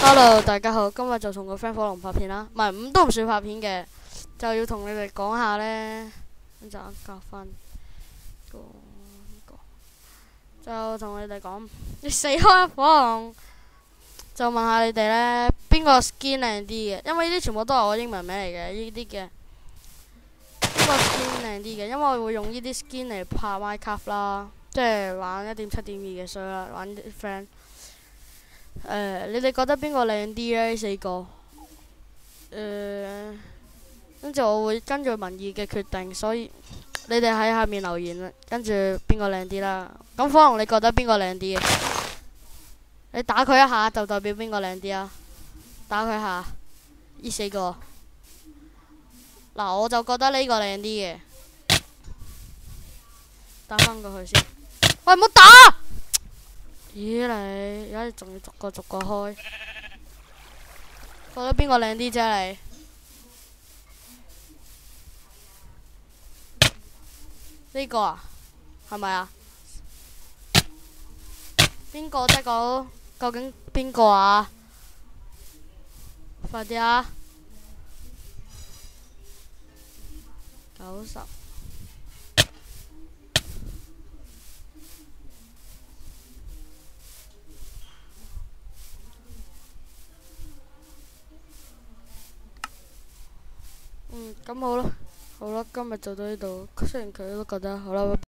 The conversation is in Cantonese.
Hello，大家好，今日就同個 friend 火龍拍片啦，唔係咁都唔算拍片嘅，就要同你哋講下呢。咁就夾翻個，就同你哋講，你死開啊火龍！就問下你哋呢，邊個 skin 靚啲嘅？因為呢啲全部都係我英文名嚟嘅，呢啲嘅邊個 skin 靚啲嘅？因為我會用呢啲 skin 嚟拍 Minecraft 啦，即係玩1.7.2嘅水啦，玩啲 friend。你哋覺得邊個靚啲呢？呢四個，跟住我會根據民意嘅決定，所以你哋喺下面留言啦，跟住邊個靚啲啦。咁可能你覺得邊個靚啲嘅？你打佢一下就代表邊個靚啲啊？打佢一下，呢四個。嗱，我就覺得呢個靚啲嘅，打翻過去先。喂，唔好打！咦你，而家仲要逐個逐個開，覺得邊個靚啲啫你？呢個啊，係咪啊？邊個啫講？究竟邊個啊？快啲啊！90。咁好啦，好啦，今日就到呢度。雖然佢都覺得好啦。